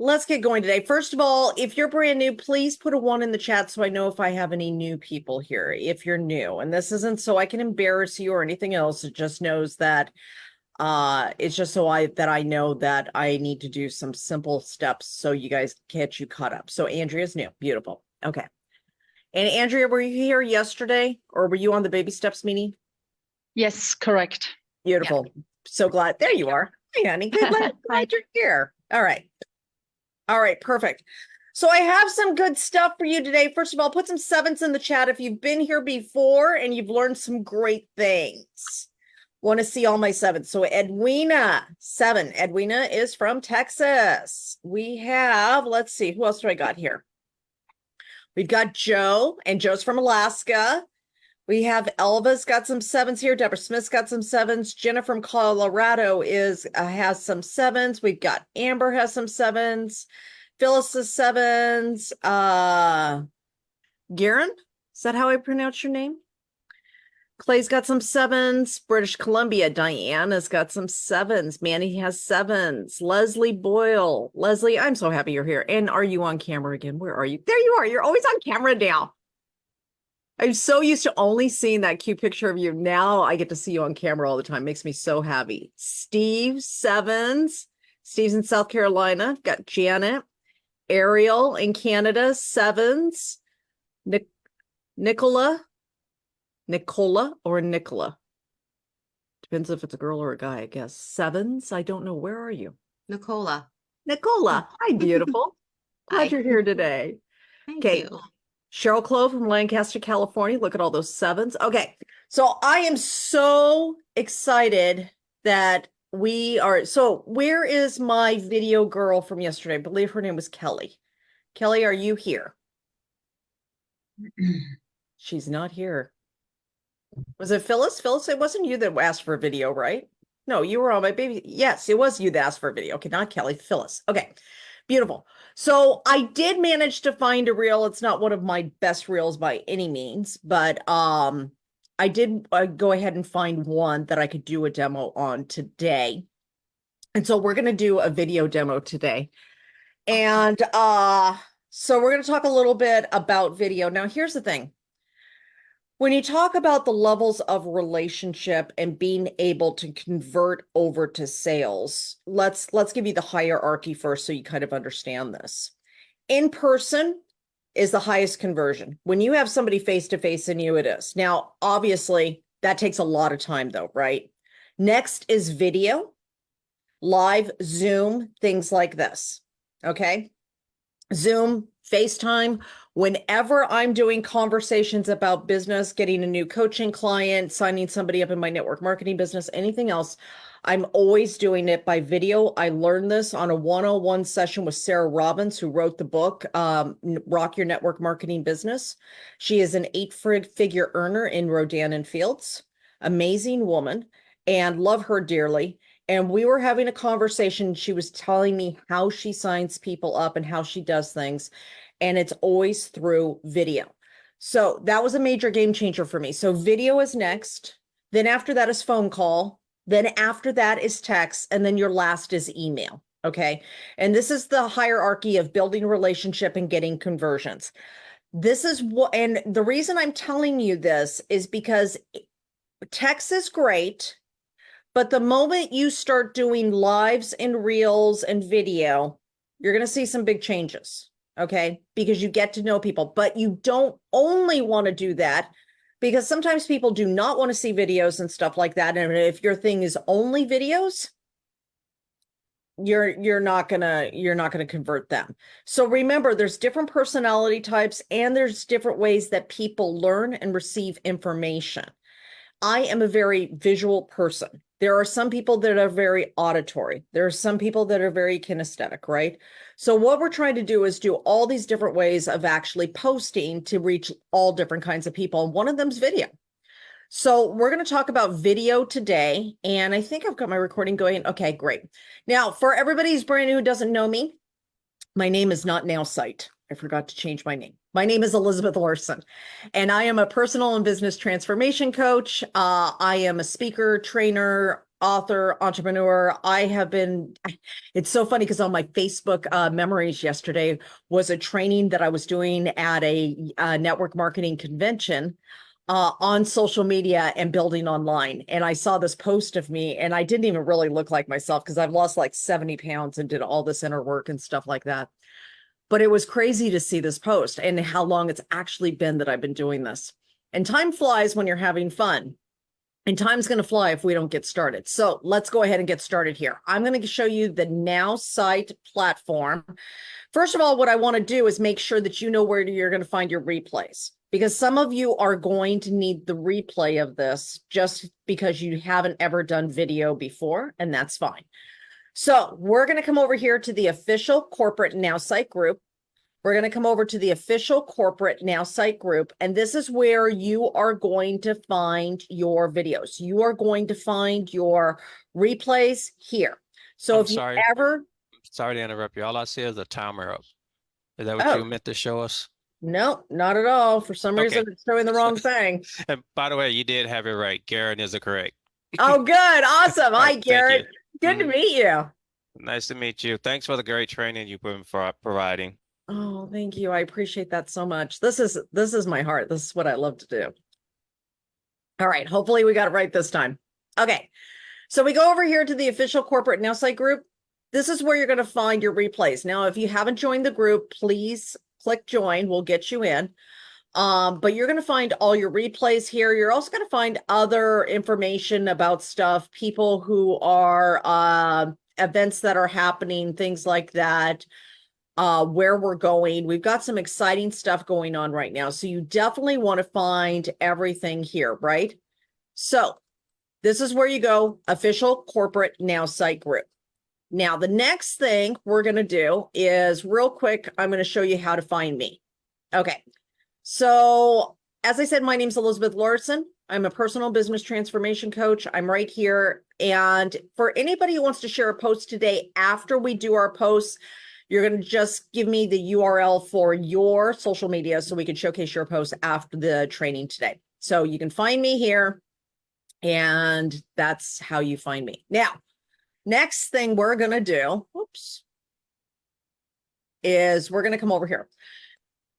Let's get going today. First of all, if you're brand new, please put a 1 in the chat so I know if I have any new people here, if you're new. And this isn't so I can embarrass you or anything else. It just knows that it's just so I know that I need to do some simple steps so you guys get you caught up. So Andrea's new. Beautiful. Okay. And Andrea, were you here yesterday or were you on the baby steps meeting? Yes, correct. Beautiful. Yeah. So glad. There you are. Hey, honey. Good. Glad you're here. All right. All right, perfect. So I have some good stuff for you today. First of all, put some 7s in the chat if you've been here before and you've learned some great things. Want to see all my 7s. So Edwina, 7. Edwina is from Texas. We have, let's see, who else do I got here? We've got Joe, and Joe's from Alaska. We have Elva's got some 7s here. Deborah Smith's got some 7s. Jenna from Colorado has some 7s. We've got Amber has some 7s. Phyllis is 7s. Garen, is that how I pronounce your name? Clay's got some 7s. British Columbia, Diana's got some 7s. Manny has 7s. Leslie Boyle. Leslie, I'm so happy you're here. And are you on camera again? Where are you? There you are. You're always on camera now. I'm so used to only seeing that cute picture of you. Now I get to see you on camera all the time. Makes me so happy. Steve, 7s. Steve's in South Carolina. Got Janet. Ariel in Canada, 7s. Nicola or Nicola. Depends if it's a girl or a guy, I guess. 7s. I don't know. Where are you? Nicola. Hi, beautiful. Glad you're here today. Thank you. Cheryl Clove from Lancaster, California. Look at all those 7s. Okay. So I am so excited that we are. So where is my video girl from yesterday? I believe her name was Kelly. Kelly, are you here? She's not here. Was it Phyllis? Phyllis, it wasn't you that asked for a video, right? No, you were on my baby. Yes, it was you that asked for a video. Okay, not Kelly, Phyllis. Okay, beautiful. So I did manage to find a reel. It's not one of my best reels by any means, but I did go ahead and find one that I could do a demo on today. And so we're going to do a video demo today. And so we're going to talk a little bit about video. Now, here's the thing. When you talk about the levels of relationship and being able to convert over to sales, let's give you the hierarchy first so you kind of understand this. In person is the highest conversion. When you have somebody face-to-face in you, it is. Now, obviously, that takes a lot of time though, right? Next is video, live, Zoom, things like this, okay? Zoom, FaceTime. Whenever I'm doing conversations about business, getting a new coaching client, signing somebody up in my network marketing business, anything else, I'm always doing it by video. I learned this on a one-on-one session with Sarah Robbins, who wrote the book, Rock Your Network Marketing Business. She is an 8-figure earner in Rodan and Fields. Amazing woman, and love her dearly. And we were having a conversation. She was telling me how she signs people up and how she does things. And it's always through video. So that was a major game changer for me. So video is next. Then after that is phone call. Then after that is text. And then your last is email. Okay. And this is the hierarchy of building a relationship and getting conversions. This is what, and the reason I'm telling you this is because text is great. But the moment you start doing lives and reels and video, you're going to see some big changes, okay? Because you get to know people, but you don't only want to do that because sometimes people do not want to see videos and stuff like that. And if your thing is only videos, you're not gonna convert them. So remember, there's different personality types and there's different ways that people learn and receive information. I am a very visual person. There are some people that are very auditory. There are some people that are very kinesthetic, right? So what we're trying to do is do all these different ways of actually posting to reach all different kinds of people. And one of them is video. So we're going to talk about video today. And I think I've got my recording going. Okay, great. Now, for everybody who's brand new who doesn't know me, my name is not Nowsite. I forgot to change my name. My name is Elizabeth Larson, and I am a personal and business transformation coach. I am a speaker, trainer, author, entrepreneur. It's so funny because on my Facebook memories yesterday was a training that I was doing at a network marketing convention on social media and building online. And I saw this post of me, and I didn't even really look like myself because I've lost like 70 pounds and did all this inner work and stuff like that. But it was crazy to see this post and how long it's actually been that I've been doing this. And time flies when you're having fun. And time's going to fly if we don't get started. So let's go ahead and get started here. I'm going to show you the Nowsite platform. First of all, what I want to do is make sure that you know where you're going to find your replays, because some of you are going to need the replay of this just because you haven't ever done video before, and that's fine. So we're going to come over here to the official corporate Nowsite group. We're going to come over to the official corporate Nowsite group, and this is where you are going to find your videos. You are going to find your replays here. So if you ever... Sorry to interrupt you. All I see is a timer up. Is that what you meant to show us? No, not at all. For some reason, it's showing the wrong thing. And by the way, you did have it right. Garrett is correct. Oh, good. Awesome. Hi, Garrett. Good to meet you. Nice to meet you. Thanks for the great training you've been providing. Oh, thank you. I appreciate that so much. This is my heart. This is what I love to do. All right. Hopefully we got it right this time. Okay. So we go over here to the official corporate Nowsite group. This is where you're going to find your replays. Now, if you haven't joined the group, please click join. We'll get you in. But you're going to find all your replays here. You're also going to find other information about stuff, people who are events that are happening, things like that. Where we're going. We've got some exciting stuff going on right now. So you definitely want to find everything here, right? So this is where you go, official corporate Nowsite group. Now, the next thing we're going to do is real quick, I'm going to show you how to find me. Okay. So as I said, my name is Elizabeth Larson. I'm a personal business transformation coach. I'm right here. And for anybody who wants to share a post today, after we do our posts, you're going to just give me the URL for your social media so we can showcase your post after the training today. So you can find me here, and that's how you find me. Now, next thing we're going to do, is we're going to come over here.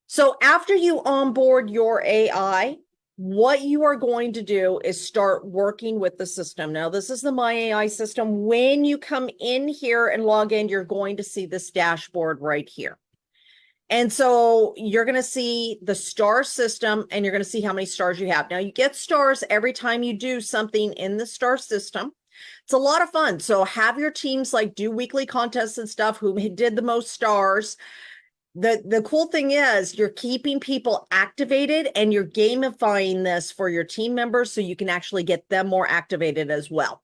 So after you onboard your AI, what you are going to do is start working with the system. Now, this is the My AI system. When you come in here and log in, you're going to see this dashboard right here. And so you're going to see the star system, and you're going to see how many stars you have. Now, you get stars every time you do something in the star system. It's a lot of fun. So have your teams like do weekly contests and stuff who did the most stars. The cool thing is you're keeping people activated, and you're gamifying this for your team members so you can actually get them more activated as well.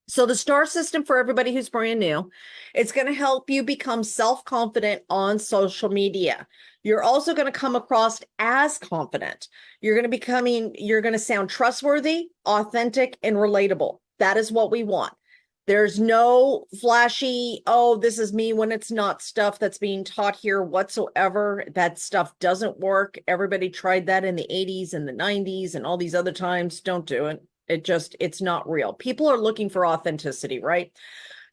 So the star system, for everybody who's brand new, it's going to help you become self-confident on social media. You're also going to come across as confident. You're going to sound trustworthy, authentic, and relatable. That is what we want. There's no flashy, oh, this is me, when it's not stuff that's being taught here whatsoever. That stuff doesn't work. Everybody tried that in the 80s and the 90s and all these other times. Don't do it. It's not real. People are looking for authenticity, right?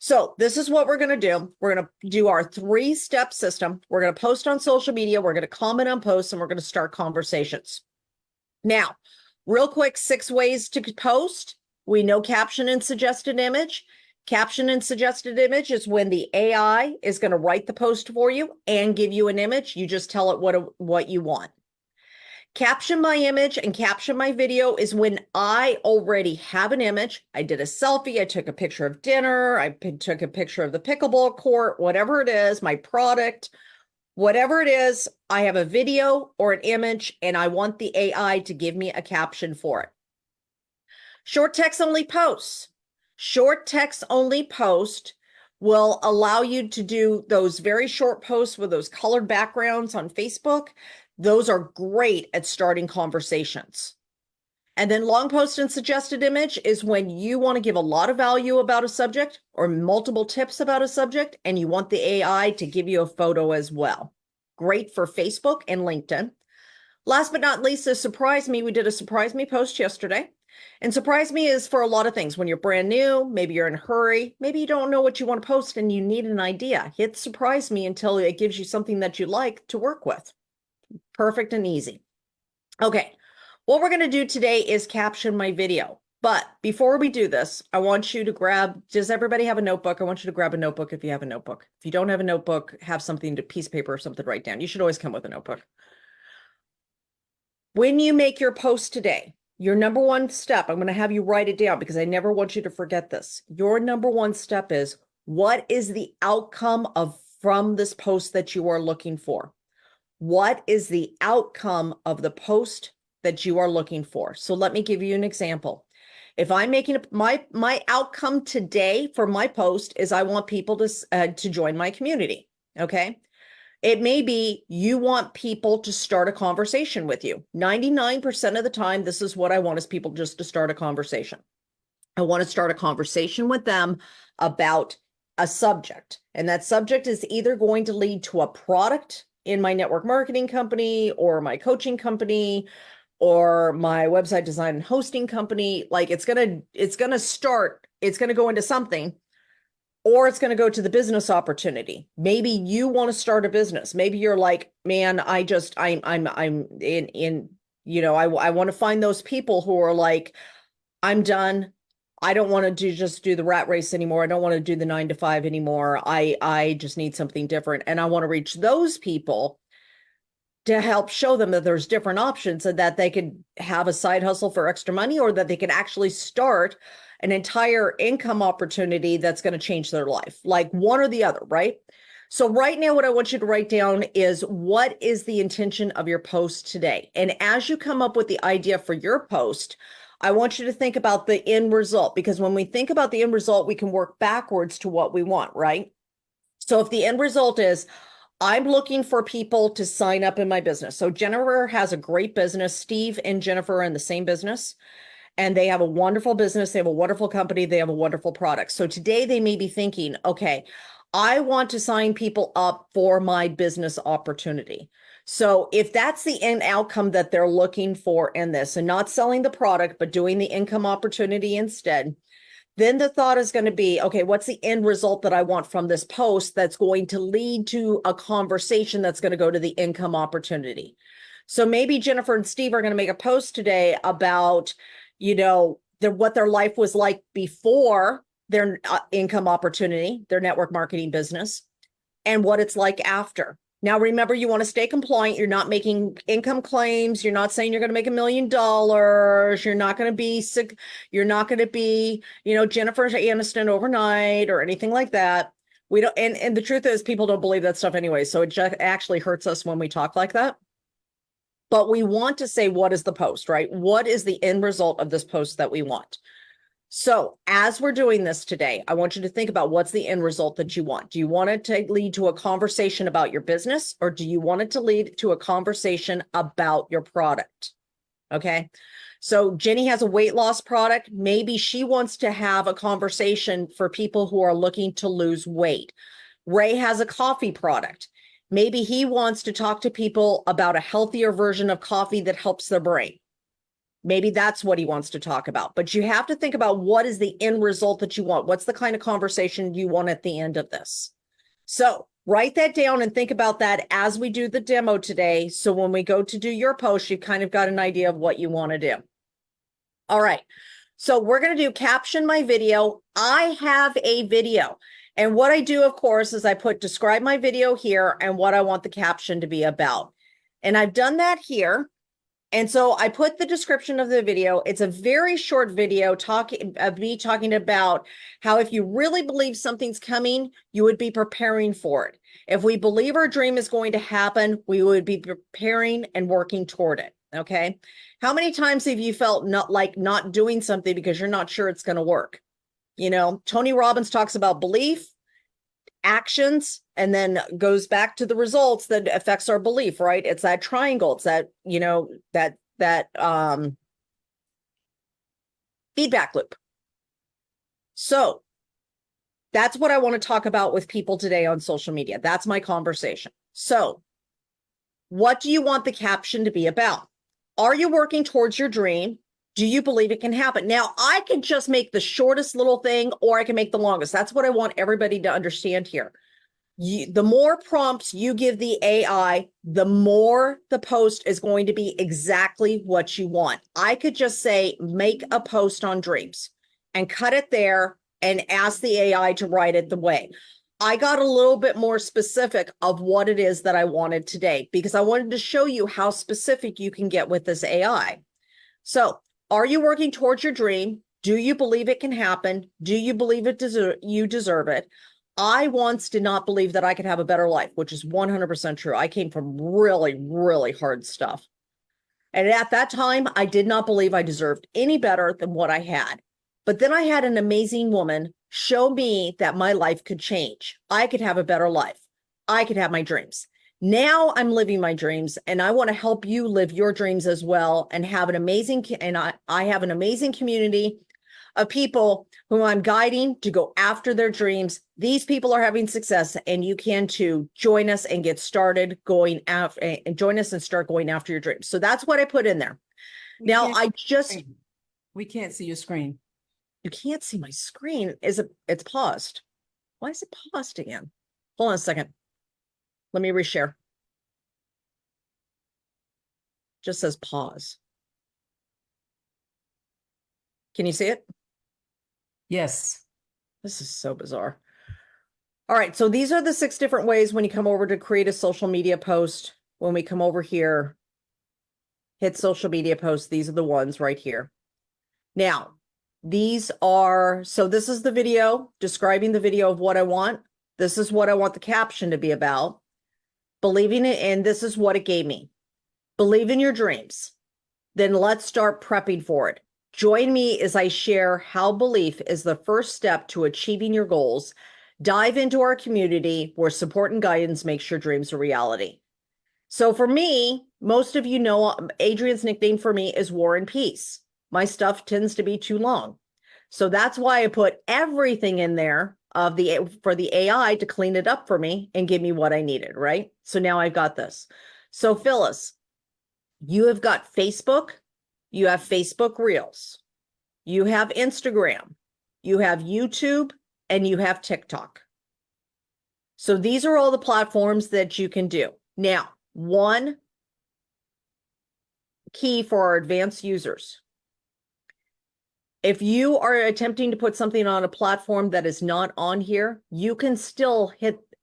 So this is what we're going to do. We're going to do our 3-step system. We're going to post on social media. We're going to comment on posts, and we're going to start conversations. Now, real quick, 6 ways to post. We know caption and suggested image. Caption and suggested image is when the AI is going to write the post for you and give you an image. You just tell it what you want. Caption my image and caption my video is when I already have an image. I did a selfie. I took a picture of dinner. I took a picture of the pickleball court, whatever it is, my product, whatever it is. I have a video or an image, and I want the AI to give me a caption for it. Short text only posts. Short text only post will allow you to do those very short posts with those colored backgrounds on Facebook. Those are great at starting conversations. And then long post and suggested image is when you want to give a lot of value about a subject or multiple tips about a subject, and you want the AI to give you a photo as well. Great for Facebook and LinkedIn. Last but not least, a surprise me. We did a surprise me post yesterday. And surprise me is for a lot of things. When you're brand new, maybe you're in a hurry, maybe you don't know what you want to post and you need an idea. Hit surprise me until it gives you something that you like to work with. Perfect and easy. Okay, what we're going to do today is caption my video. But before we do this, I want you to grab, does everybody have a notebook? I want you to grab a notebook if you have a notebook. If you don't have a notebook, have something to piece of paper or something to write down. You should always come with a notebook. When you make your post today, your number one step, I'm going to have you write it down because I never want you to forget this. Your number one step is, what is the outcome from this post that you are looking for? What is the outcome of the post that you are looking for? So let me give you an example. If I'm making my outcome today for my post is I want people to join my community. Okay. It may be you want people to start a conversation with you. 99% of the time, this is what I want is people just to start a conversation. I want to start a conversation with them about a subject. And that subject is either going to lead to a product in my network marketing company or my coaching company or my website design and hosting company. Like it's going to go into something, or it's going to go to the business opportunity. Maybe you want to start a business. Maybe you're like, man, I'm in, I want to find those people who are like, I'm done. I don't want to just do the rat race anymore. I don't want to do the 9 to 5 anymore. I just need something different. And I want to reach those people to help show them that there's different options and that they could have a side hustle for extra money, or that they could actually start an entire income opportunity that's going to change their life, like one or the other, right? So right now, what I want you to write down is, what is the intention of your post today? And as you come up with the idea for your post, I want you to think about the end result, because when we think about the end result, we can work backwards to what we want, right? So if the end result is, I'm looking for people to sign up in my business. So Jennifer has a great business. Steve and Jennifer are in the same business, and they have a wonderful business. They have a wonderful company. They have a wonderful product. So today they may be thinking, okay, I want to sign people up for my business opportunity. So if that's the end outcome that they're looking for in this, and not selling the product, but doing the income opportunity instead, then the thought is going to be, okay, what's the end result that I want from this post that's going to lead to a conversation that's going to go to the income opportunity? So maybe Jennifer and Steve are going to make a post today about, what their life was like before their income opportunity, their network marketing business, and what it's like after. Now, remember, you want to stay compliant. You're not making income claims. You're not saying you're going to make $1 million. You're not going to be sick. You're not going to be, Jennifer Aniston overnight or anything like that. We don't. And the truth is, people don't believe that stuff anyway. So it just actually hurts us when we talk like that. But we want to say, what is the post, right? What is the end result of this post that we want? So as we're doing this today, I want you to think about, what's the end result that you want? Do you want it to lead to a conversation about your business, or do you want it to lead to a conversation about your product? Okay. So Jenny has a weight loss product. Maybe she wants to have a conversation for people who are looking to lose weight. Ray has a coffee product. Maybe he wants to talk to people about a healthier version of coffee that helps their brain. Maybe that's what he wants to talk about. But you have to think about, what is the end result that you want? What's the kind of conversation you want at the end of this? So write that down and think about that as we do the demo today. So when we go to do your post, you've kind of got an idea of what you want to do. All right. So we're going to do caption my video. I have a video. And what I do, of course, is I put describe my video here and what I want the caption to be about. And I've done that here. And so I put the description of the video. It's a very short video of me talking about how, if you really believe something's coming, you would be preparing for it. If we believe our dream is going to happen, we would be preparing and working toward it. Okay. How many times have you felt not doing something because you're not sure it's going to work? Tony Robbins talks about belief, actions, and then goes back to the results that affects our belief, right? It's that triangle. It's that, that feedback loop. So that's what I want to talk about with people today on social media. That's my conversation. So what do you want the caption to be about? Are you working towards your dream? Do you believe it can happen? Now, I can just make the shortest little thing, or I can make the longest. That's what I want everybody to understand here. The more prompts you give the AI, the more the post is going to be exactly what you want. I could just say, make a post on dreams and cut it there and ask the AI to write it the way. I got a little bit more specific of what it is that I wanted today because I wanted to show you how specific you can get with this AI. So, are you working towards your dream? Do you believe it can happen? Do you believe you deserve it? I once did not believe that I could have a better life, which is 100% true. I came from really, really hard stuff. And at that time, I did not believe I deserved any better than what I had. But then I had an amazing woman show me that my life could change. I could have a better life. I could have my dreams. Now I'm living my dreams, and I want to help you live your dreams as well and have an amazing, and I have an amazing community of people whom I'm guiding to go after their dreams. These people are having success, and you can too. Join us and get started going after, and join us and start going after your dreams. So that's what I put in there. Now We can't see your screen. you can't see my screen. It's paused. Why is it paused again? Hold on a second. Let me reshare. Just says pause. Can you see it? Yes. This is so bizarre. All right, so these are the 6 different ways when you come over to create a social media post. When we come over here, hit social media post, these are the ones right here. Now, these are, so this is the video, describing the video of what I want. This is what I want the caption to be about. Believing it, and this is what it gave me. Believe in your dreams. Then let's start prepping for it. Join me as I share how belief is the first step to achieving your goals. Dive into our community where support and guidance makes your dreams a reality. So for me, most of you know Adrian's nickname for me is War and Peace. My stuff tends to be too long. So that's why I put everything in there for the AI to clean it up for me and give me what I needed, right? So now I've got this. So Phyllis, you have got Facebook, you have Facebook Reels, you have Instagram, you have YouTube, and you have TikTok. So these are all the platforms that you can do. Now, one key for our advanced users. If you are attempting to put something on a platform that is not on here, you can still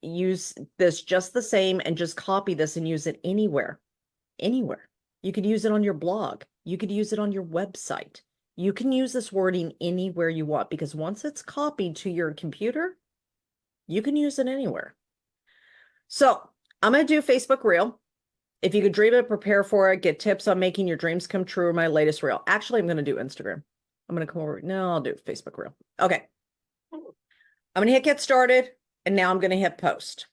use this just the same and just copy this and use it anywhere. Anywhere. You could use it on your blog. You could use it on your website. You can use this wording anywhere you want because once it's copied to your computer, you can use it anywhere. So I'm going to do Facebook Reel. If you could dream it, prepare for it, get tips on making your dreams come true, my latest reel. Actually, I'm going to do Instagram. I'm going to come over. No, I'll do Facebook Reel. Okay. I'm going to hit get started, and now I'm going to hit post.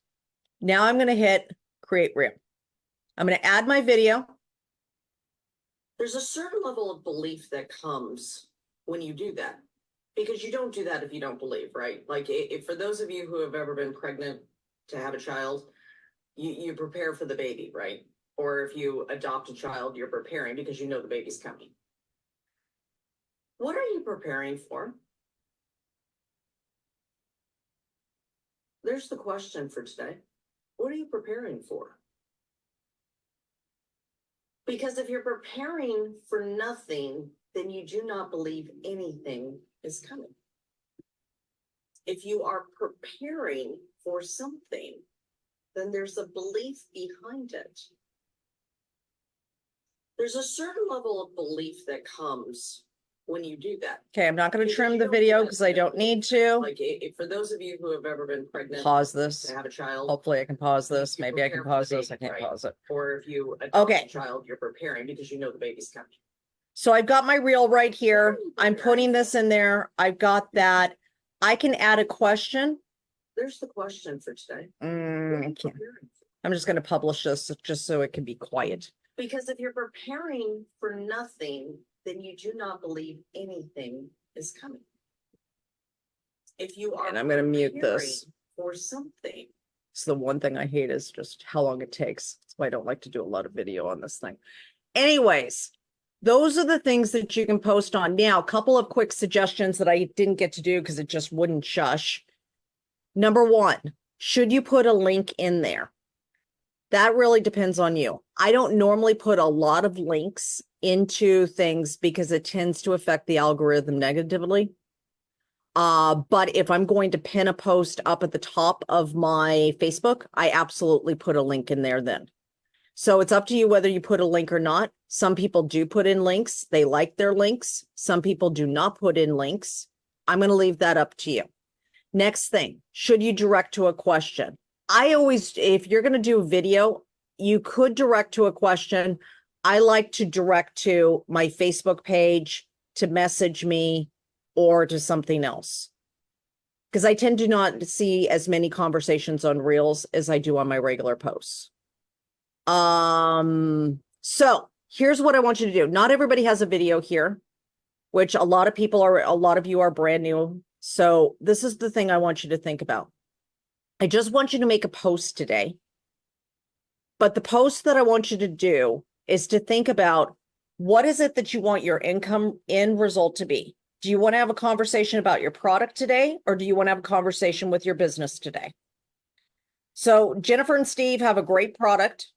Now I'm going to hit create reel. I'm going to add my video. There's a certain level of belief that comes when you do that, because you don't do that if you don't believe, right? Like if for those of you who have ever been pregnant to have a child, you prepare for the baby, right? Or if you adopt a child, you're preparing because you know the baby's coming. What are you preparing for? There's the question for today. What are you preparing for? Because if you're preparing for nothing, then you do not believe anything is coming. If you are preparing for something, then there's a belief behind it. There's a certain level of belief that comes when you do that. Okay, I'm not going to trim the video because I don't need to. Like for those of you who have ever been pregnant, pause this. To have a child. Hopefully I can pause this. Maybe I can pause this. I can't pause it. Or if you adopt a child, you're preparing because you know the baby's coming. So I've got my reel right here. I'm putting this in there. I've got that. I can add a question. There's the question for today. I can't. I'm just going to publish this just so it can be quiet. Because if you're preparing for nothing, then you do not believe anything is coming. If you are, and I'm going to mute this for something. So the one thing I hate is just how long it takes. That's why I don't like to do a lot of video on this thing. Anyways, Those are the things that you can post on. Now, a couple of quick suggestions that I didn't get to do because it just wouldn't shush. Number one, should you put a link in there? That really depends on you. I don't normally put a lot of links into things because it tends to affect the algorithm negatively. But if I'm going to pin a post up at the top of my Facebook, I absolutely put a link in there then. So it's up to you whether you put a link or not. Some people do put in links. They like their links. Some people do not put in links. I'm going to leave that up to you. Next thing, should you direct to a question? I always, if you're going to do a video, you could direct to a question. I like to direct to my Facebook page, to message me, or to something else. Because I tend to not see as many conversations on Reels as I do on my regular posts. So here's what I want you to do. Not everybody has a video here, which a lot of you are brand new. So this is the thing I want you to think about. I just want you to make a post today. But the post that I want you to do is to think about, what is it that you want your income end result to be? Do you want to have a conversation about your product today, or do you want to have a conversation with your business today? So Jennifer and Steve have a great product.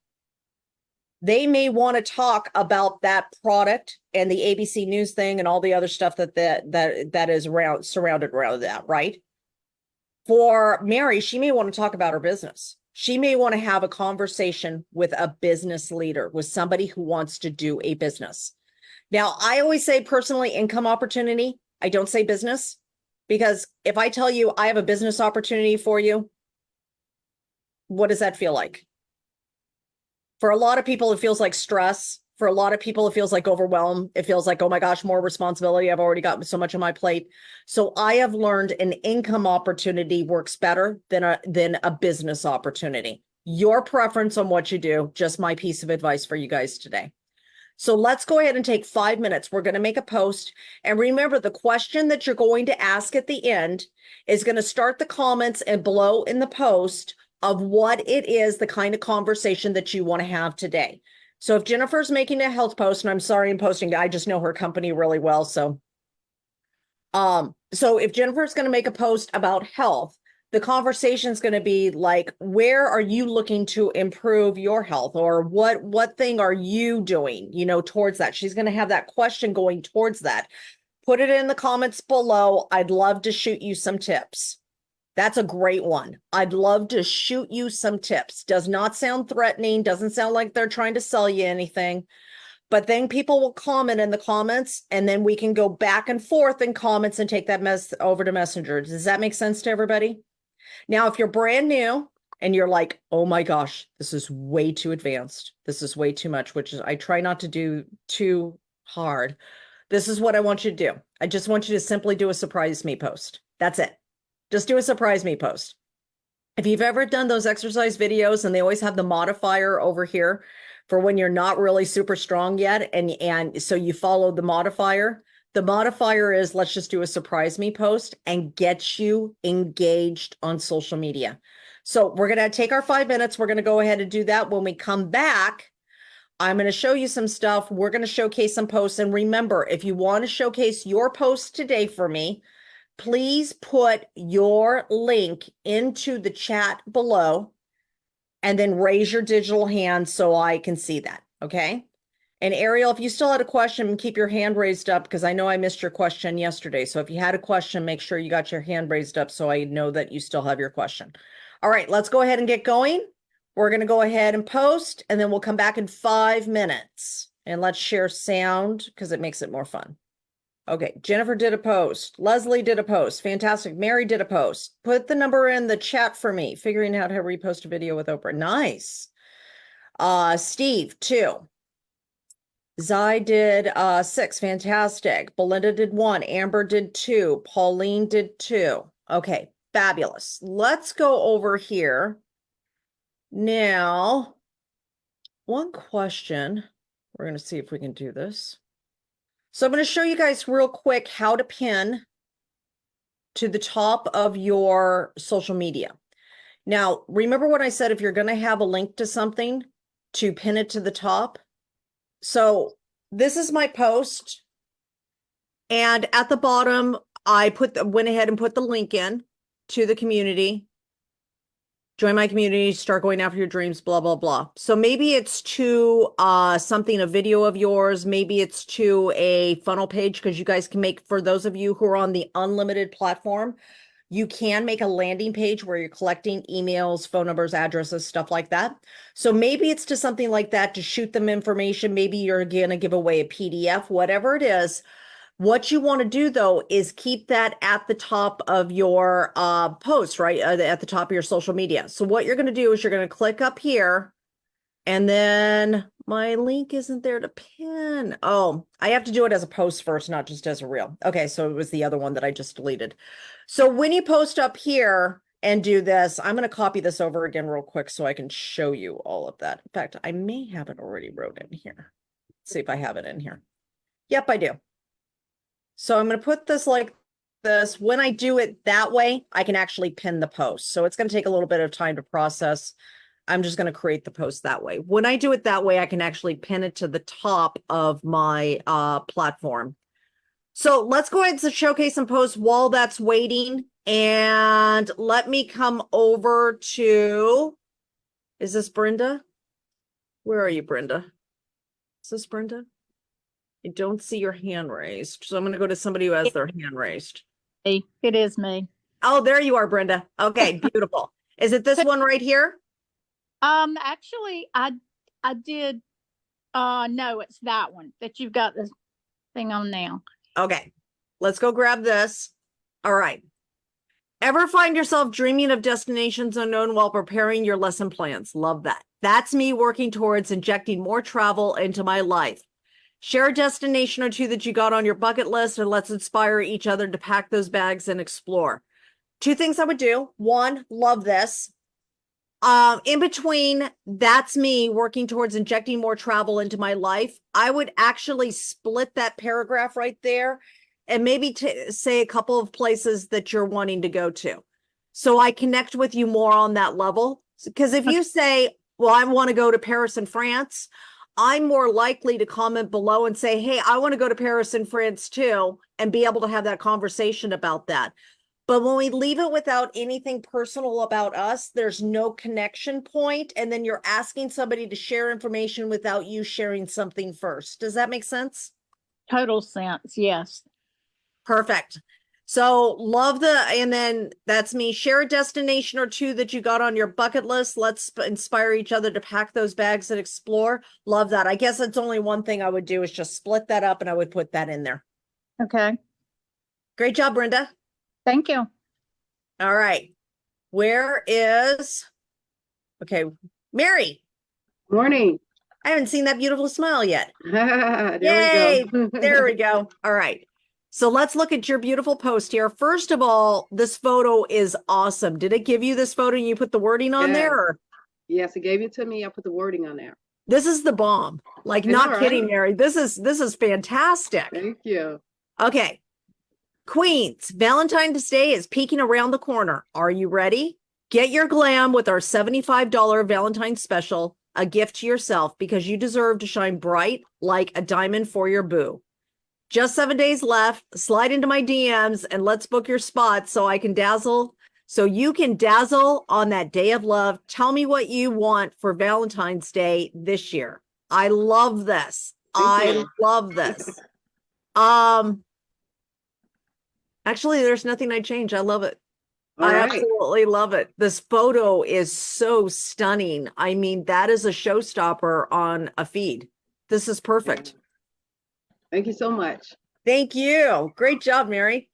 They may want to talk about that product and the ABC News thing and all the other stuff that is surrounded around that, right? For Mary, she may want to talk about her business. She may want to have a conversation with a business leader, with somebody who wants to do a business. Now, I always say personally income opportunity. I don't say business, because if I tell you I have a business opportunity for you, what does that feel like? For a lot of people, it feels like stress. For a lot of people, it feels like overwhelm. It feels like, oh my gosh, more responsibility. I've already got so much on my plate. So I have learned an income opportunity works better than a business opportunity. Your preference on what you do, just my piece of advice for you guys today. So let's go ahead and take 5 minutes. We're going to make a post. And remember, the question that you're going to ask at the end is going to start the comments and below in the post of what it is, the kind of conversation that you want to have today. So if Jennifer's making a health post, and I'm sorry I'm posting, I just know her company really well. So if Jennifer's going to make a post about health, the conversation is going to be like, where are you looking to improve your health, or what thing are you doing, towards that? She's going to have that question going towards that. Put it in the comments below. I'd love to shoot you some tips. That's a great one. I'd love to shoot you some tips. Does not sound threatening. Doesn't sound like they're trying to sell you anything. But then people will comment in the comments, and then we can go back and forth in comments and take that mess over to Messenger. Does that make sense to everybody? Now, if you're brand new and you're like, oh my gosh, this is way too advanced. This is way too much, which is, I try not to do too hard. This is what I want you to do. I just want you to simply do a surprise me post. That's it. Just do a surprise me post. If you've ever done those exercise videos and they always have the modifier over here for when you're not really super strong yet, and so you follow the modifier is, let's just do a surprise me post and get you engaged on social media. So we're going to take our 5 minutes. We're going to go ahead and do that. When we come back, I'm going to show you some stuff. We're going to showcase some posts. And remember, if you want to showcase your post today for me, please put your link into the chat below and then raise your digital hand so I can see that. Okay. And Ariel, if you still had a question, keep your hand raised up, because I know I missed your question yesterday. So if you had a question, make sure you got your hand raised up so I know that you still have your question. All right, let's go ahead and get going. We're going to go ahead and post, and then we'll come back in 5 minutes. And let's share sound because it makes it more fun. Okay, Jennifer did a post. Leslie did a post. Fantastic. Mary did a post. Put the number in the chat for me. Figuring out how to repost a video with Oprah. Nice. Steve, 2. Zai did 6. Fantastic. Belinda did 1. Amber did 2. Pauline did 2. Okay, fabulous. Let's go over here. Now, one question. We're going to see if we can do this. So I'm going to show you guys real quick how to pin to the top of your social media. Now, remember what I said, if you're going to have a link to something, to pin it to the top. So this is my post. And at the bottom, I went ahead and put the link in to the community. Join my community, start going after your dreams, blah, blah, blah. So maybe it's to a video of yours. Maybe it's to a funnel page, because you guys can make, for those of you who are on the unlimited platform, you can make a landing page where you're collecting emails, phone numbers, addresses, stuff like that. So maybe it's to something like that, to shoot them information. Maybe you're going to give away a PDF, whatever it is. What you want to do, though, is keep that at the top of your post, right? At the top of your social media. So what you're going to do is you're going to click up here, and then my link isn't there to pin. Oh, I have to do it as a post first, not just as a reel. Okay, so it was the other one that I just deleted. So when you post up here and do this, I'm going to copy this over again real quick so I can show you all of that. In fact, I may have it already wrote in here. Let's see if I have it in here. Yep, I do. So I'm going to put this like this. When I do it that way, I can actually pin the post. So it's going to take a little bit of time to process. I'm just going to create the post that way. When I do it that way, I can actually pin it to the top of my platform. So let's go ahead and showcase some posts while that's waiting. And let me come over to, is this Brenda? Where are you, Brenda? Is this Brenda? I don't see your hand raised. So I'm going to go to somebody who has their hand raised. Hey, it is me. Oh, there you are, Brenda. Okay, beautiful. Is it this one right here? Actually, I did, no, it's that one that you've got this thing on now. Okay, let's go grab this. All right. Ever find yourself dreaming of destinations unknown while preparing your lesson plans? Love that. That's me working towards injecting more travel into my life. Share a destination or two that you got on your bucket list, and let's inspire each other to pack those bags and explore. Two things I would do. One, love this. In between, that's me working towards injecting more travel into my life. I would actually split that paragraph right there and maybe say a couple of places that you're wanting to go to. So I connect with you more on that level. Because if you say, well, I want to go to Paris and France, I'm more likely to comment below and say, hey, I want to go to Paris and France too, and be able to have that conversation about that. But when we leave it without anything personal about us, there's no connection point, and then you're asking somebody to share information without you sharing something first. Does that make sense? Total sense, yes. Perfect. So love and then that's me. Share a destination or two that you got on your bucket list. Let's inspire each other to pack those bags and explore. Love that. I guess it's only one thing I would do is just split that up, and I would put that in there. Okay. Great job, Brenda. Thank you. All right. Where is, okay, Mary. Morning. I haven't seen that beautiful smile yet. There Yay! we go. There we go. All right. So let's look at your beautiful post here. First of all, this photo is awesome. Did it give you this photo and you put the wording on there? Or? Yes, it gave it to me. I put the wording on there. This is the bomb. Like, not kidding, right? Mary. This is fantastic. Thank you. Okay. Queens, Valentine's Day is peeking around the corner. Are you ready? Get your glam with our $75 Valentine's special, a gift to yourself, because you deserve to shine bright like a diamond for your boo. Just 7 days left. Slide into my DMs and let's book your spot so you can dazzle on that day of love. Tell me what you want for Valentine's Day this year. I love this. I love this. Actually, there's nothing I change. I love it. I absolutely love it. This photo is so stunning. I mean, that is a showstopper on a feed. This is perfect. Thank you so much. Thank you. Great job, Mary.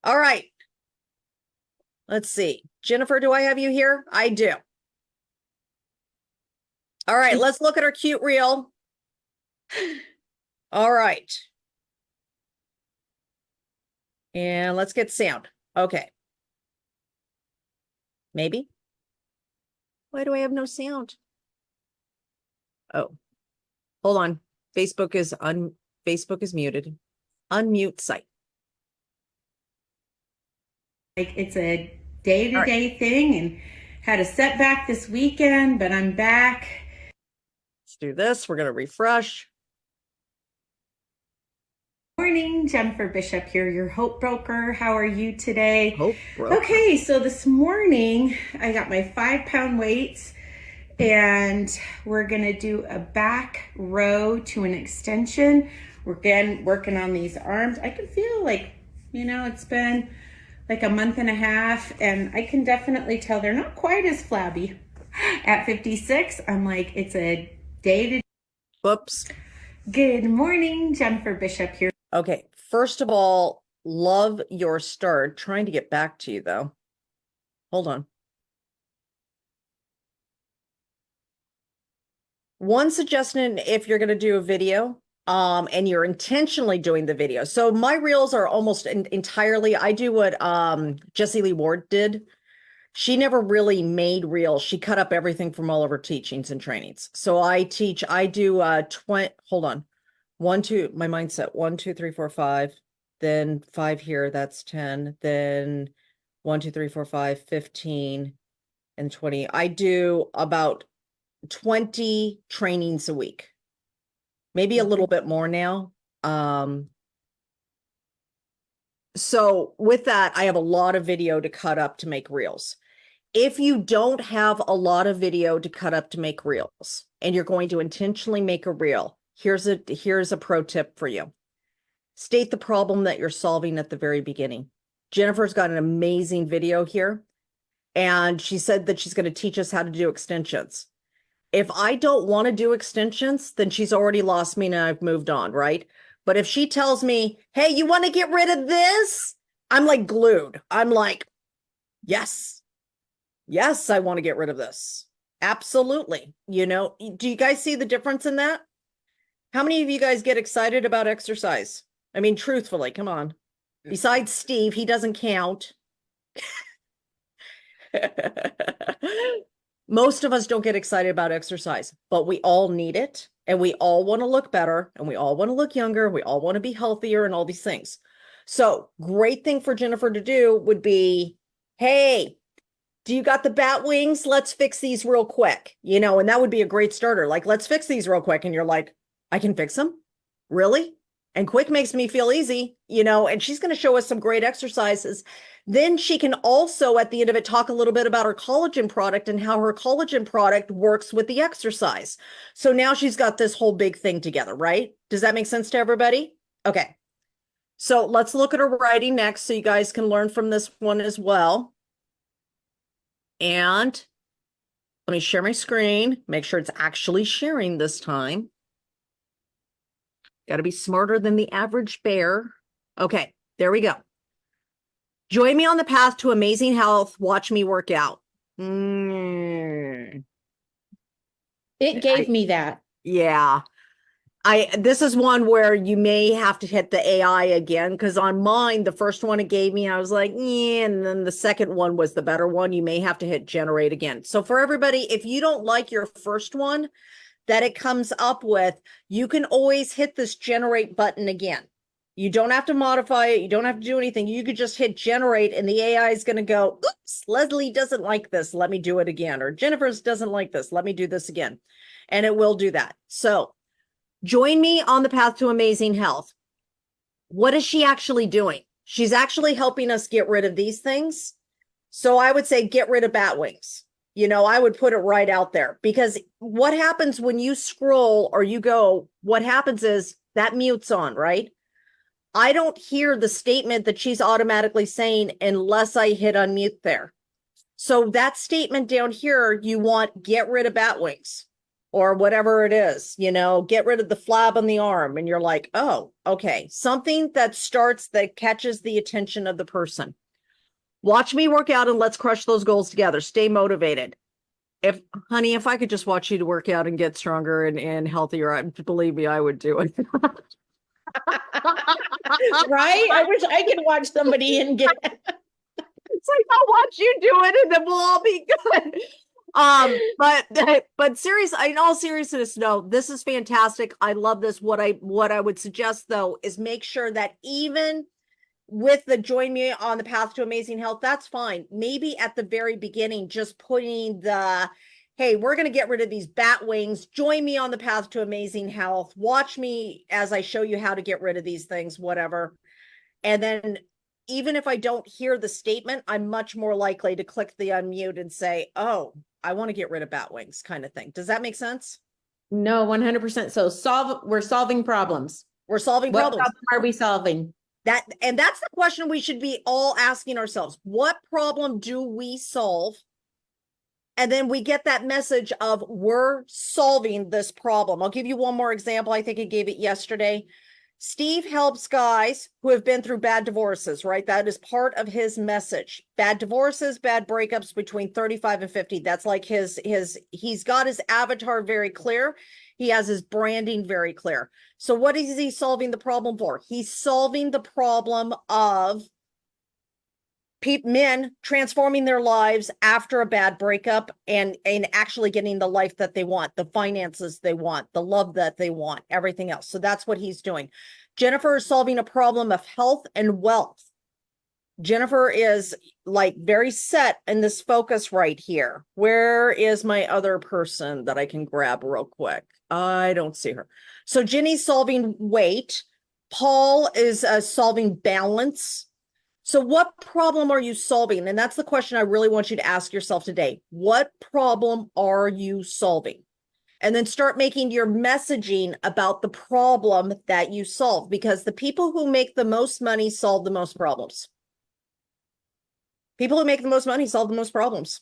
All right. Let's see. Jennifer, do I have you here? I do. All right, let's look at our cute reel. All right. And let's get sound. Okay. Maybe. Why do I have no sound? Oh, hold on. Facebook is muted. Unmute site. Like, it's a day-to-day thing, and had a setback this weekend, but I'm back. Let's do this. We're going to refresh. Morning, Jennifer Bishop here, your hope broker. How are you today? Hope broker. Okay, so this morning I got my 5-pound weights and we're gonna do a back row to an extension. We're again working on these arms. I can feel like, it's been like a month and a half and I can definitely tell they're not quite as flabby. At 56, I'm like, it's a day to. Whoops. Good morning, Jennifer Bishop here. Okay. First of all, love your start. Trying to get back to you though. Hold on. One suggestion, if you're going to do a video, and you're intentionally doing the video. So my reels are almost entirely, I do what Jessie Lee Ward did. She never really made reels. She cut up everything from all of her teachings and trainings. So I do 20, hold on. 1, 2, my mindset, 1, 2, 3, 4, 5, then 5 here, that's 10, then 1, 2, 3, 4, 5, 15, and 20. I do about 20 trainings a week, maybe a little bit more now. So with that, I have a lot of video to cut up to make reels. If you don't have a lot of video to cut up to make reels and you're going to intentionally make a reel, here's a pro tip for you. State the problem that you're solving at the very beginning. Jennifer's got an amazing video here, and she said that she's going to teach us how to do extensions. If I don't want to do extensions, then she's already lost me and I've moved on, right? But if she tells me, hey, you want to get rid of this? I'm like glued. I'm like, yes, I want to get rid of this. Absolutely. Do you guys see the difference in that? How many of you guys get excited about exercise? I mean, truthfully, come on. Besides Steve, he doesn't count. Most of us don't get excited about exercise, but we all need it. And we all want to look better, and we all want to look younger. We all want to be healthier and all these things. So great thing for Jennifer to do would be, hey, do you got the bat wings? Let's fix these real quick, and that would be a great starter. Like, let's fix these real quick. And you're like, I can fix them? Really? And quick makes me feel easy, and she's going to show us some great exercises. Then she can also, at the end of it, talk a little bit about her collagen product and how her collagen product works with the exercise. So now she's got this whole big thing together, right? Does that make sense to everybody? Okay. So let's look at her writing next so you guys can learn from this one as well. And let me share my screen, make sure it's actually sharing this time. Got to be smarter than the average bear. Okay, there we go. Join me on the path to amazing health. Watch me work out. It gave me that. Yeah. This is one where you may have to hit the AI again, because on mine, the first one it gave me, I was like, yeah, and then the second one was the better one. You may have to hit generate again. So for everybody, if you don't like your first one that it comes up with, you can always hit this generate button again. You don't have to modify it. You don't have to do anything. You could just hit generate and the AI is going to go, oops, Leslie doesn't like this. Let me do it again. Or Jennifer's doesn't like this. Let me do this again. And it will do that. So join me on the path to amazing health. What is she actually doing? She's actually helping us get rid of these things. So I would say get rid of bat wings. I would put it right out there, because what happens when you scroll or you go, what happens is that mute's on, right? I don't hear the statement that she's automatically saying unless I hit unmute there. So that statement down here, you want get rid of bat wings or whatever it is, get rid of the flab on the arm. And you're like, oh, okay. Something that catches the attention of the person. Watch me work out and let's crush those goals together. Stay motivated. Honey, if I could just watch you to work out and get stronger and healthier, believe me, I would do it. Right? I wish I could watch somebody and get. It's like, I'll watch you do it and then we'll all be good. But seriously, in all seriousness, no, this is fantastic. I love this. What I would suggest though is make sure that even with the join me on the path to amazing health, that's fine. Maybe at the very beginning, just putting the, hey, we're going to get rid of these bat wings. Join me on the path to amazing health. Watch me as I show you how to get rid of these things, whatever. And then even if I don't hear the statement, I'm much more likely to click the unmute and say, oh, I want to get rid of bat wings kind of thing. Does that make sense? No, 100%. So we're solving problems. We're solving What problems. problem are we solving? And that's the question we should be all asking ourselves. What problem do we solve? And then we get that message of we're solving this problem. I'll give you one more example. I think I gave it yesterday. Steve helps guys who have been through bad divorces, right? That is part of his message. Bad divorces, bad breakups between 35 and 50. That's like he's got his avatar very clear. He has his branding very clear. So what is he solving the problem for? He's solving the problem of men transforming their lives after a bad breakup and actually getting the life that they want, the finances they want, the love that they want, everything else. So that's what he's doing. Jennifer is solving a problem of health and wealth. Jennifer is like very set in this focus right here. Where is my other person that I can grab real quick? I don't see her. So Jenny's solving weight. Paul is solving balance. So what problem are you solving? And that's the question I really want you to ask yourself today. What problem are you solving? And then start making your messaging about the problem that you solve, because the people who make the most money solve the most problems. People who make the most money solve the most problems.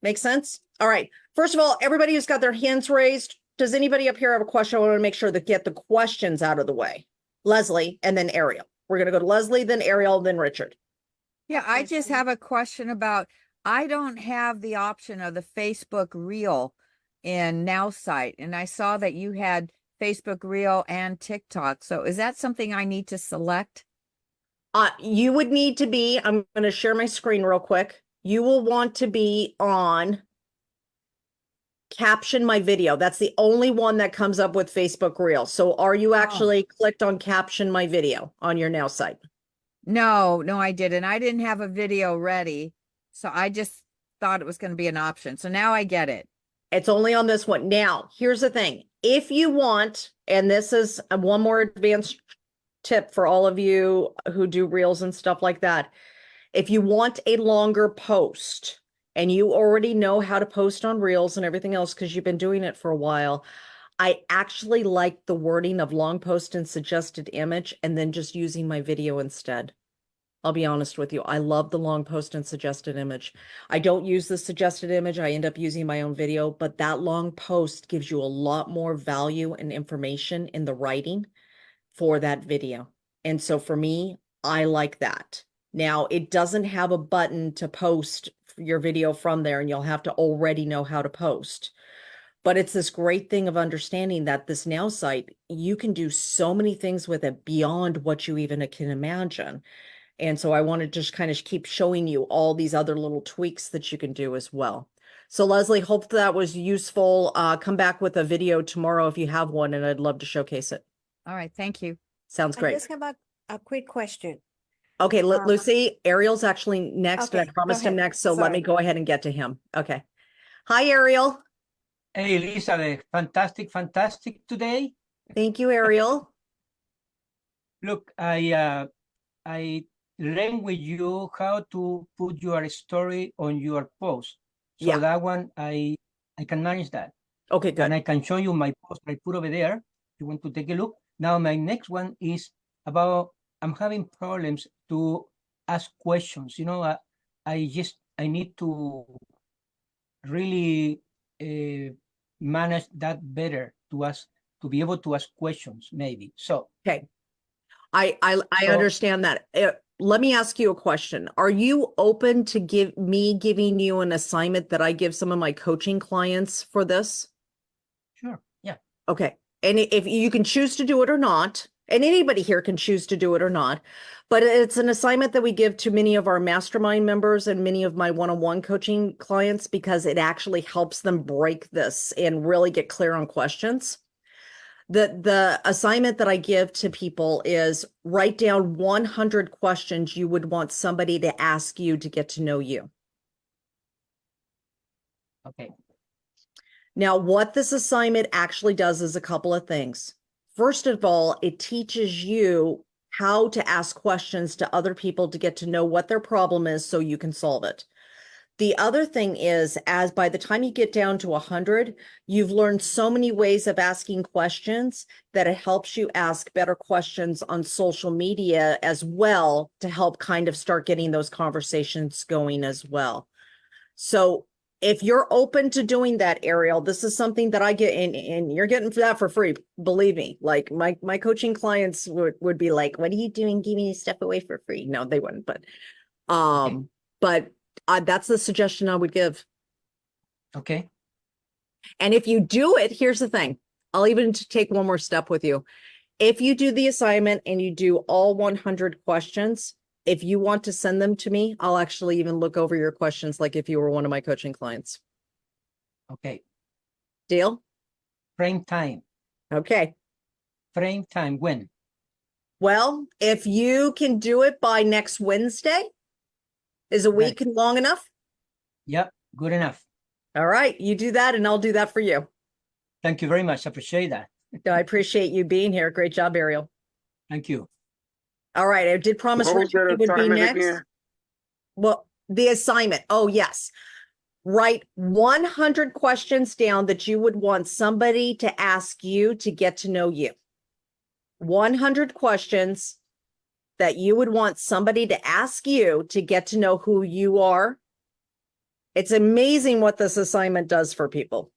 Make sense? All right. First of all, everybody who's got their hands raised, does anybody up here have a question? I want to make sure to get the questions out of the way. Leslie and then Ariel. We're going to go to Leslie, then Ariel, then Richard. Yeah, I just have a question about, I don't have the option of the Facebook Reel in Nowsite, and I saw that you had Facebook Reel and TikTok. So is that something I need to select? You would need to be, I'm going to share my screen real quick. You will want to be on caption my video. That's the only one that comes up with Facebook Reel. So are you actually clicked on caption my video on your Now site? No, I didn't. I didn't have a video ready. So I just thought it was going to be an option. So now I get it. It's only on this one. Now, here's the thing. If you want, and this is one more advanced tip for all of you who do reels and stuff like that. If you want a longer post, and you already know how to post on reels and everything else because you've been doing it for a while, I actually like the wording of long post and suggested image and then just using my video instead. I'll be honest with you. I love the long post and suggested image. I don't use the suggested image. I end up using my own video, but that long post gives you a lot more value and information in the writing for that video. And so for me, I like that. Now, it doesn't have a button to post your video from there, and you'll have to already know how to post. But it's this great thing of understanding that this Now site, you can do so many things with it beyond what you even can imagine. And so I want to just kind of keep showing you all these other little tweaks that you can do as well. So Leslie, hope that was useful. Come back with a video tomorrow if you have one, and I'd love to showcase it. All right. Thank you. Sounds I great. just have a quick question. Okay, Lucy, Ariel's actually next, but I Okay, go promised him ahead. next, so let me Sorry. go ahead and get to him. Okay. Hi, Ariel. Hey, Elizabeth, fantastic today. Thank you, Ariel. Look, I learned with you how to put your story on your post. So Yeah. that one, I can manage that. Okay, good. And I can show you my post I put over there. If you want to take a look. Now, my next one is about, I'm having problems to ask questions. You know, I need to really manage that better to be able to ask questions, maybe. So Okay. I understand that. Let me ask you a question. Are you open to giving you an assignment that I give some of my coaching clients for this? sure, yeah. Okay. And if you can choose to do it or not, and anybody here can choose to do it or not, but it's an assignment that we give to many of our mastermind members and many of my one-on-one coaching clients because it actually helps them break this and really get clear on questions. The assignment that I give to people is write down 100 questions you would want somebody to ask you to get to know you. Okay. Now, what this assignment actually does is a couple of things. First of all, it teaches you how to ask questions to other people to get to know what their problem is so you can solve it. The other thing is, as by the time you get down to 100, you've learned so many ways of asking questions that it helps you ask better questions on social media as well to help kind of start getting those conversations going as well. So if you're open to doing that, Ariel, this is something that I get and you're getting that for free. Believe me, like my coaching clients would be like, what are you doing? Giving me stuff away for free? No, they wouldn't, but that's the suggestion I would give. Okay. And if you do it, here's the thing. I'll even take one more step with you. If you do the assignment and you do all 100 questions, if you want to send them to me, I'll actually even look over your questions like if you were one of my coaching clients. Okay. Deal? Frame time. Okay. Frame time. When? Well, if you can do it by next Wednesday, is a week long enough? Yep. Good enough. All right. You do that and I'll do that for you. Thank you very much. I appreciate that. I appreciate you being here. Great job, Ariel. Thank you. All right. I did promise What was Richard that he would be assignment next. again? Well, the assignment. Oh, yes. Write 100 questions down that you would want somebody to ask you to get to know you. 100 questions that you would want somebody to ask you to get to know who you are. It's amazing what this assignment does for people.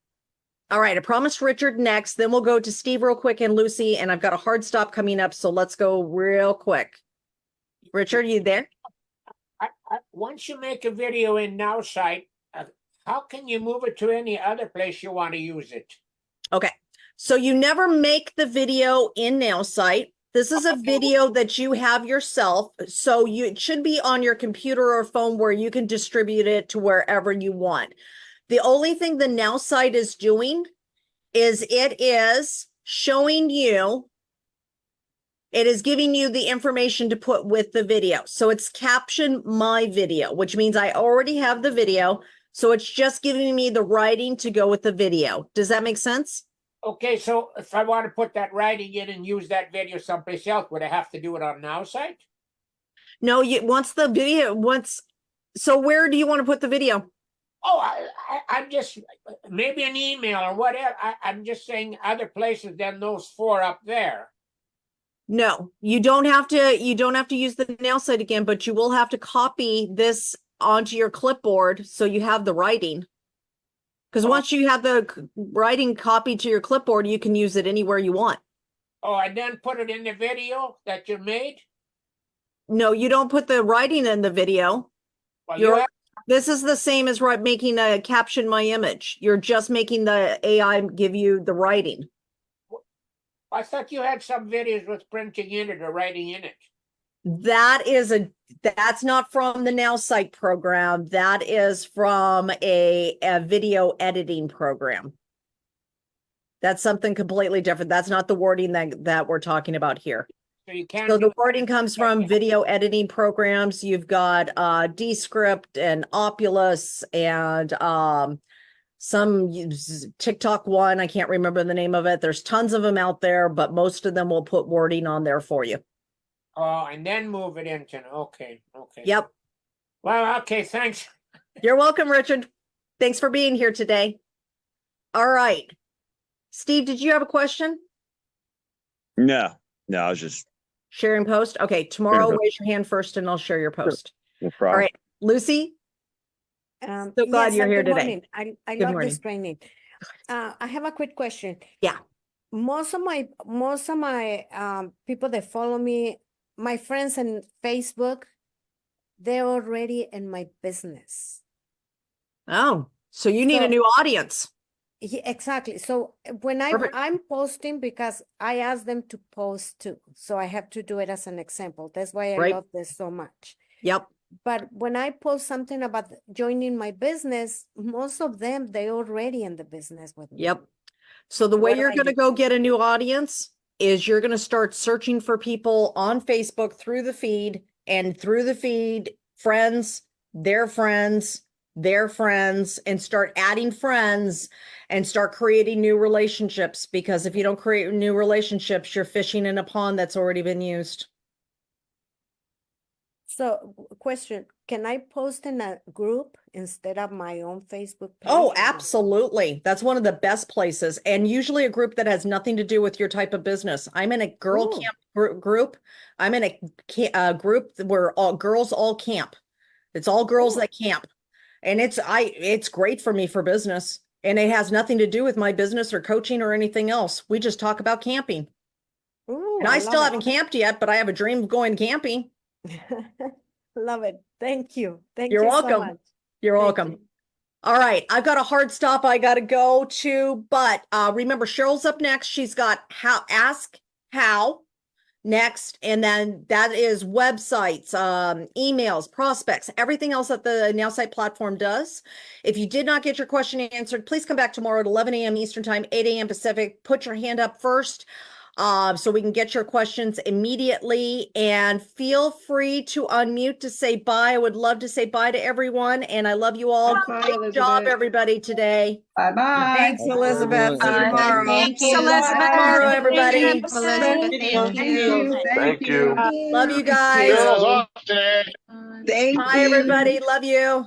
All right, I promised Richard next, then we'll go to Steve real quick and Lucy, and I've got a hard stop coming up, so let's go real quick. Richard, you there? Once you make a video in Nowsite, how can you move it to any other place you want to use it? Okay, so you never make the video in Nowsite. This is a video that you have yourself, so it should be on your computer or phone where you can distribute it to wherever you want. The only thing the Nowsite is doing is it is showing you, it is giving you the information to put with the video. So it's caption my video, which means I already have the video. So it's just giving me the writing to go with the video. Does that make sense? Okay, so if I want to put that writing in and use that video someplace else, would I have to do it on Nowsite? No, so where do you want to put the video? Oh, I'm just, maybe an email or whatever. I'm just saying other places than those 4 up there. No, you don't have to use the Nowsite again, but you will have to copy this onto your clipboard so you have the writing. Because once you have the writing copied to your clipboard, you can use it anywhere you want. Oh, and then put it in the video that you made? No, you don't put the writing in the video. Well, this is the same as making a caption my image. You're just making the AI give you the writing. I thought you had some videos with printing in it or writing in it. That's not from the Nowsite program. That is from a video editing program. That's something completely different. That's not the wording that we're talking about here. So you can't. So the wording comes from video editing programs. You've got Descript and Opulus and some TikTok one. I can't remember the name of it. There's tons of them out there, but most of them will put wording on there for you. Oh, and then move it into, okay. Yep. Well, okay, thanks. You're welcome, Richard. Thanks for being here today. All right. Steve, did you have a question? No, I was just sharing post. Okay, tomorrow raise your hand first and I'll share your post. No problem. All right, Lucy. So glad you're here today. I Good love morning. this training. I have a quick question. Yeah. Most of my people that follow me, my friends on Facebook, they're already in my business. Oh, so you need a new audience. Yeah, exactly. So when I'm posting, because I ask them to post too, so I have to do it as an example. That's why I love this so much. Yep. But when I post something about joining my business, most of them, they're already in the business with me. Yep. So the way you're going to go get a new audience is you're going to start searching for people on Facebook through the feed, friends, their friends, their friends and start adding friends and start creating new relationships, because if you don't create new relationships, you're fishing in a pond that's already been used. So, question, can I post in a group instead of my own Facebook page? Oh, or no? absolutely. That's one of the best places, and usually a group that has nothing to do with your type of business. I'm in a girl Ooh. camp group. I'm in a group where all girls all camp. It's all girls Ooh. that camp. And it's great for me for business. And it has nothing to do with my business or coaching or anything else. We just talk about camping. Ooh, And I love still it. haven't camped yet, but I have a dream of going camping. Love it. Thank you. Thank You're you welcome. so much. You're Thank welcome. you. All right, I've got a hard stop I got to go to, but remember Cheryl's up next. She's got ask how next, and then that is websites, emails, prospects, everything else that the Nowsite platform does. If you did not get your question answered, please come back tomorrow at 11 a.m. Eastern Time, 8 a.m. Pacific. Put your hand up first so we can get your questions immediately, and feel free to unmute to say bye. I would love to say bye to everyone, and I love you all. Bye, Great job, Elizabeth. everybody, today. Bye-bye. Thanks, Elizabeth. See you tomorrow. Thank you. Tomorrow, everybody. Thank you. Love you guys. Cheryl's off today. Thank Bye, you. everybody. Love you.